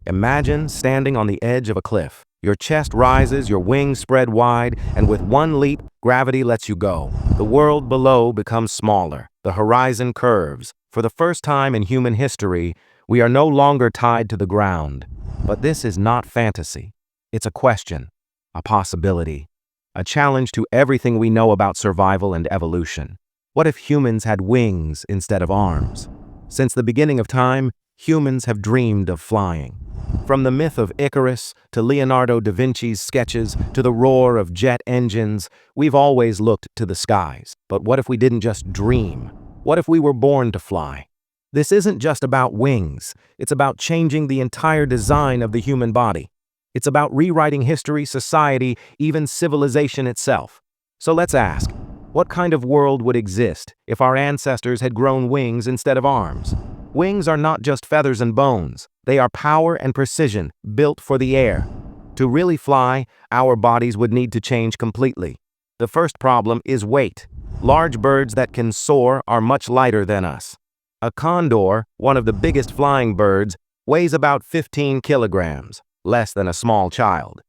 Imagine standing on the edge of a cliff. Your chest rises, your wings spread wide, and with one leap, gravity lets you go. The world below becomes smaller. The horizon curves. For the first time in human history, we are no longer tied to the ground. But this is not fantasy. It's a question, a possibility, a challenge to everything we know about survival and evolution. What if humans had wings instead of arms? Since the beginning of time, humans have dreamed of flying. From the myth of Icarus to Leonardo da Vinci's sketches to the roar of jet engines, we've always looked to the skies. But what if we didn't just dream? What if we were born to fly? This isn't just about wings. It's about changing the entire design of the human body. It's about rewriting history, society, even civilization itself. So let's ask, what kind of world would exist if our ancestors had grown wings instead of arms? Wings are not just feathers and bones. They are power and precision, built for the air. To really fly, our bodies would need to change completely. The first problem is weight. Large birds that can soar are much lighter than us. A condor, one of the biggest flying birds, weighs about 15 kilograms, less than a small child.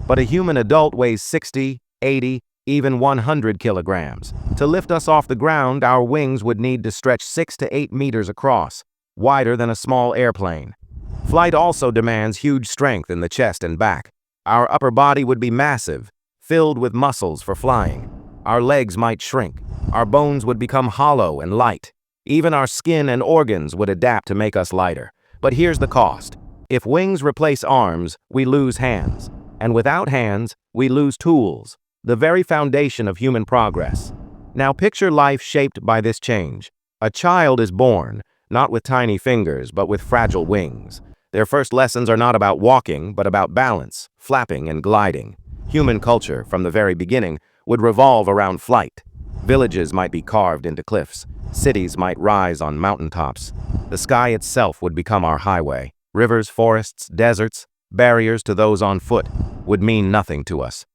But a human adult weighs 60, 80, even 100 kilograms. To lift us off the ground, our wings would need to stretch 6 to 8 meters across, wider than a small airplane. Flight also demands huge strength in the chest and back. Our upper body would be massive, filled with muscles for flying. Our legs might shrink. Our bones would become hollow and light. Even our skin and organs would adapt to make us lighter. But here's the cost. If wings replace arms, we lose hands. And without hands, we lose tools, the very foundation of human progress. Now picture life shaped by this change. A child is born, not with tiny fingers, but with fragile wings. Their first lessons are not about walking, but about balance, flapping, and gliding. Human culture, from the very beginning, would revolve around flight. Villages might be carved into cliffs. Cities might rise on mountaintops. The sky itself would become our highway. Rivers, forests, deserts, barriers to those on foot would mean nothing to us.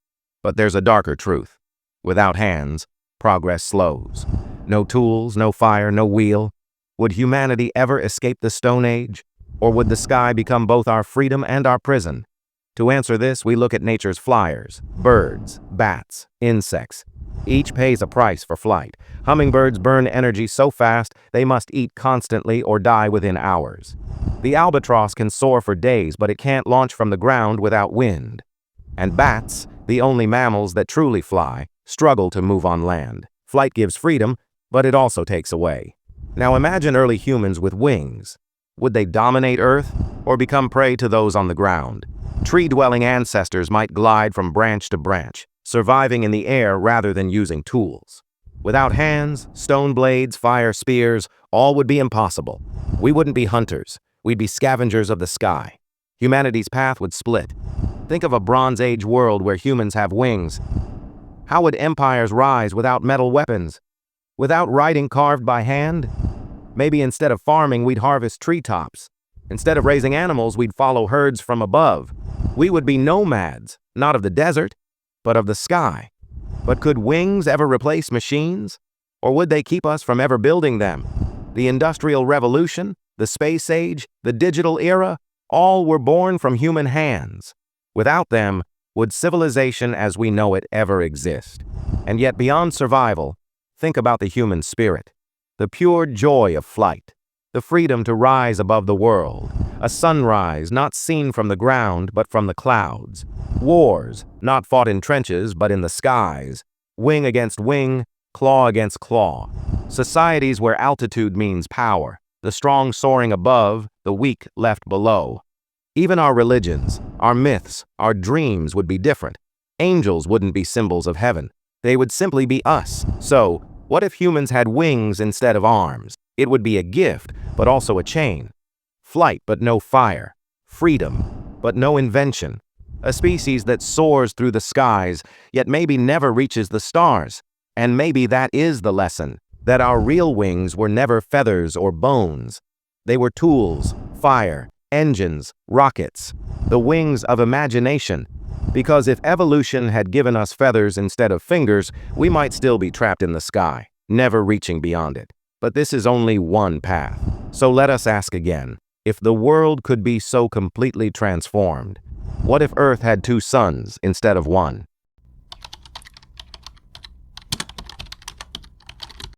But there's a darker truth. Without hands, progress slows. No tools, no fire, no wheel. Would humanity ever escape the Stone Age? Or would the sky become both our freedom and our prison? To answer this, we look at nature's flyers: birds, bats, insects. Each pays a price for flight. Hummingbirds burn energy so fast they must eat constantly or die within hours. The albatross can soar for days, but it can't launch from the ground without wind. And bats, the only mammals that truly fly, struggle to move on land. Flight gives freedom, but it also takes away. Now imagine early humans with wings. Would they dominate Earth or become prey to those on the ground? Tree-dwelling ancestors might glide from branch to branch, surviving in the air rather than using tools. Without hands, stone blades, fire spears, all would be impossible. We wouldn't be hunters. We'd be scavengers of the sky. Humanity's path would split. Think of a Bronze Age world where humans have wings. How would empires rise without metal weapons? Without writing carved by hand? Maybe instead of farming, we'd harvest treetops. Instead of raising animals, we'd follow herds from above. We would be nomads, not of the desert, but of the sky. But could wings ever replace machines? Or would they keep us from ever building them? The Industrial Revolution, the Space Age, the digital era, all were born from human hands. Without them, would civilization as we know it ever exist? And yet beyond survival, think about the human spirit. The pure joy of flight, the freedom to rise above the world, a sunrise not seen from the ground but from the clouds, wars not fought in trenches but in the skies, wing against wing, claw against claw, societies where altitude means power, the strong soaring above, the weak left below. Even our religions, our myths, our dreams would be different. Angels wouldn't be symbols of heaven. They would simply be us. So, what if humans had wings instead of arms? It would be a gift, but also a chain. Flight, but no fire. Freedom, but no invention. A species that soars through the skies, yet maybe never reaches the stars. And maybe that is the lesson, that our real wings were never feathers or bones. They were tools, fire, engines, rockets, the wings of imagination. Because if evolution had given us feathers instead of fingers, we might still be trapped in the sky, never reaching beyond it. But this is only one path. So let us ask again, If the world could be so completely transformed, what if Earth had two suns instead of one?